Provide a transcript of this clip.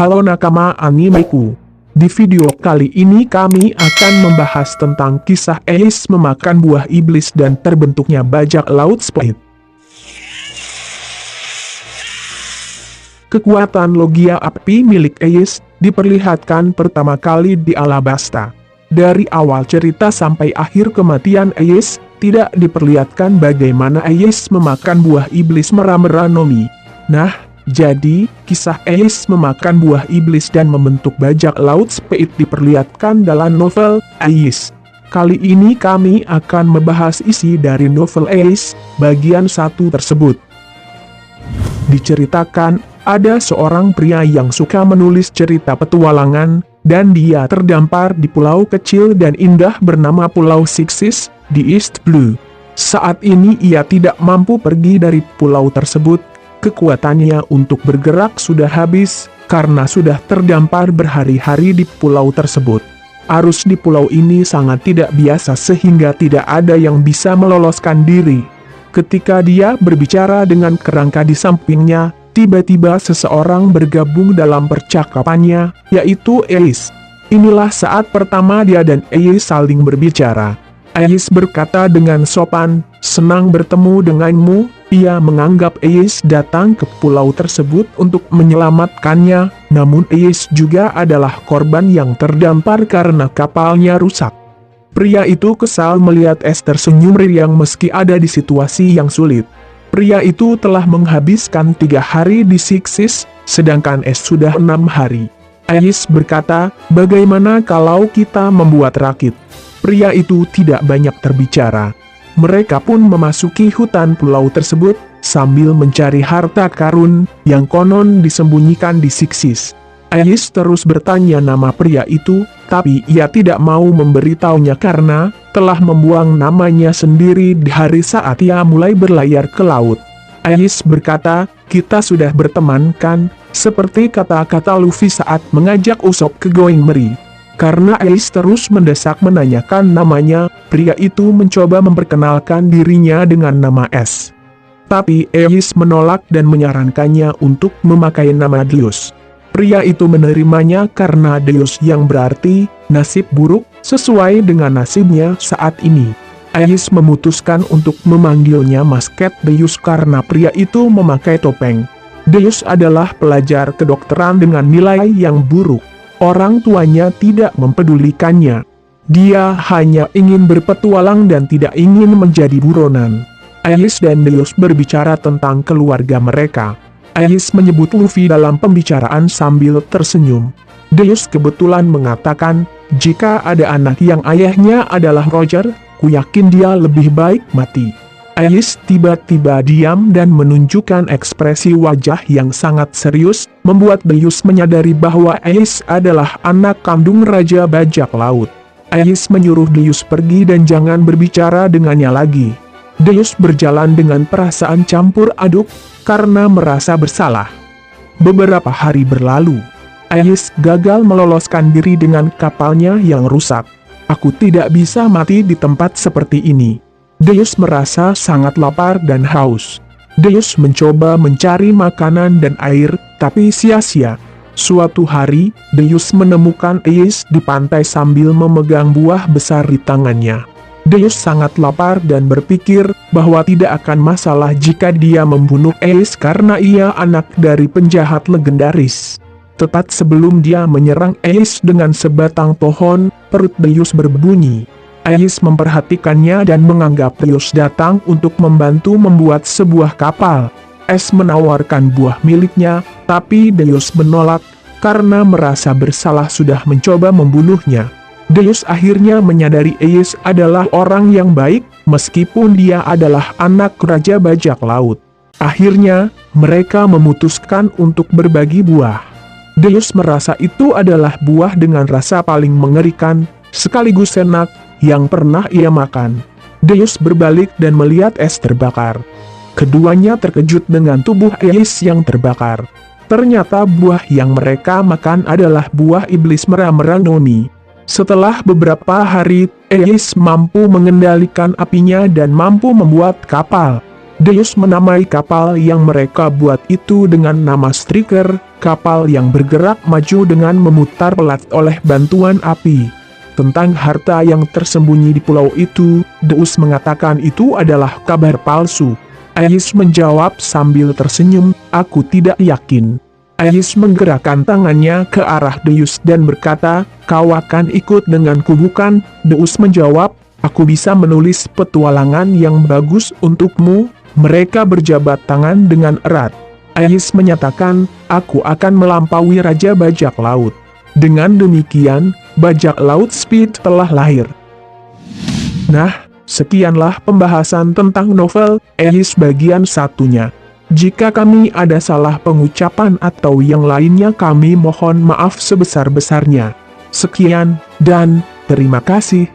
Halo nakama animeku. Di video kali ini kami akan membahas tentang kisah Ace memakan buah iblis dan terbentuknya bajak laut Split. Kekuatan logia api milik Ace diperlihatkan pertama kali di Alabasta. Dari awal cerita sampai akhir kematian Ace, tidak diperlihatkan bagaimana Ace memakan buah iblis Mera-Mera Nomi. Nah, jadi, kisah Ace memakan buah iblis dan membentuk bajak laut Split diperlihatkan dalam novel Ace. Kali ini kami akan membahas isi dari novel Ace, bagian 1 tersebut. Diceritakan, ada seorang pria yang suka menulis cerita petualangan, dan dia terdampar di pulau kecil dan indah bernama Pulau Sixes, di East Blue. Saat ini ia tidak mampu pergi dari pulau tersebut. Kekuatannya untuk bergerak sudah habis, karena sudah terdampar berhari-hari di pulau tersebut. Arus di pulau ini sangat tidak biasa sehingga tidak ada yang bisa meloloskan diri. Ketika dia berbicara dengan kerangka di sampingnya, tiba-tiba seseorang bergabung dalam percakapannya, yaitu Ace. Inilah saat pertama dia dan Ace saling berbicara. Ace berkata dengan sopan, "Senang bertemu denganmu." Ia menganggap Ace datang ke pulau tersebut untuk menyelamatkannya, namun Ace juga adalah korban yang terdampar karena kapalnya rusak. Pria itu kesal melihat Ace tersenyum riang meski ada di situasi yang sulit. Pria itu telah menghabiskan 3 hari di Sixes, sedangkan Ace sudah 6 hari. Ace berkata, "Bagaimana kalau kita membuat rakit?" Pria itu tidak banyak terbicara. Mereka pun memasuki hutan pulau tersebut, sambil mencari harta karun, yang konon disembunyikan di Sixes. Ace terus bertanya nama pria itu, tapi ia tidak mau memberitahunya karena telah membuang namanya sendiri di hari saat ia mulai berlayar ke laut. Ace berkata, "Kita sudah berteman kan?" Seperti kata-kata Luffy saat mengajak Usopp ke Going Merry. Karena Ace terus mendesak menanyakan namanya, pria itu mencoba memperkenalkan dirinya dengan nama S. Tapi Ace menolak dan menyarankannya untuk memakai nama Deus. Pria itu menerimanya karena Deus yang berarti nasib buruk, sesuai dengan nasibnya saat ini. Ace memutuskan untuk memanggilnya Masket Deus karena pria itu memakai topeng. Deus adalah pelajar kedokteran dengan nilai yang buruk. Orang tuanya tidak mempedulikannya. Dia hanya ingin berpetualang dan tidak ingin menjadi buronan. Ace dan Deus berbicara tentang keluarga mereka. Ace menyebut Luffy dalam pembicaraan sambil tersenyum. Deus kebetulan mengatakan, "Jika ada anak yang ayahnya adalah Roger, ku yakin dia lebih baik mati." Ace tiba-tiba diam dan menunjukkan ekspresi wajah yang sangat serius, membuat Deus menyadari bahwa Ace adalah anak kandung Raja Bajak Laut. Ace menyuruh Deus pergi dan jangan berbicara dengannya lagi. Deus berjalan dengan perasaan campur aduk, karena merasa bersalah. Beberapa hari berlalu. Ace gagal meloloskan diri dengan kapalnya yang rusak. "Aku tidak bisa mati di tempat seperti ini." Deus merasa sangat lapar dan haus. Deus mencoba mencari makanan dan air, tapi sia-sia. Suatu hari, Deus menemukan Ace di pantai sambil memegang buah besar di tangannya. Deus sangat lapar dan berpikir bahwa tidak akan masalah jika dia membunuh Ace karena ia anak dari penjahat legendaris. Tepat sebelum dia menyerang Ace dengan sebatang pohon, perut Deus berbunyi. Ace memperhatikannya dan menganggap Deus datang untuk membantu membuat sebuah kapal. Ace menawarkan buah miliknya, tapi Deus menolak, karena merasa bersalah sudah mencoba membunuhnya. Deus akhirnya menyadari Ace adalah orang yang baik, meskipun dia adalah anak Raja Bajak Laut. Akhirnya, mereka memutuskan untuk berbagi buah. Deus merasa itu adalah buah dengan rasa paling mengerikan, sekaligus enak, yang pernah ia makan. Deus berbalik dan melihat Ace terbakar. Keduanya terkejut dengan tubuh Ace yang terbakar. Ternyata buah yang mereka makan adalah buah iblis Mera-Mera Nomi. Setelah beberapa hari, Ace mampu mengendalikan apinya dan mampu membuat kapal. Deus menamai kapal yang mereka buat itu dengan nama Striker, kapal yang bergerak maju dengan memutar pelat oleh bantuan api. Tentang harta yang tersembunyi di pulau itu, Deus mengatakan itu adalah kabar palsu. Ais menjawab sambil tersenyum, aku tidak yakin. Ais menggerakkan tangannya ke arah Deus dan berkata, kau akan ikut denganku bukan? Deus menjawab, aku bisa menulis petualangan yang bagus untukmu. Mereka berjabat tangan dengan erat. Ais menyatakan, aku akan melampaui Raja Bajak Laut. Dengan demikian, Bajak Laut Speed telah lahir. Nah, sekianlah pembahasan tentang novel Ais bagian satunya. Jika kami ada salah pengucapan atau yang lainnya kami mohon maaf sebesar-besarnya. Sekian, dan terima kasih.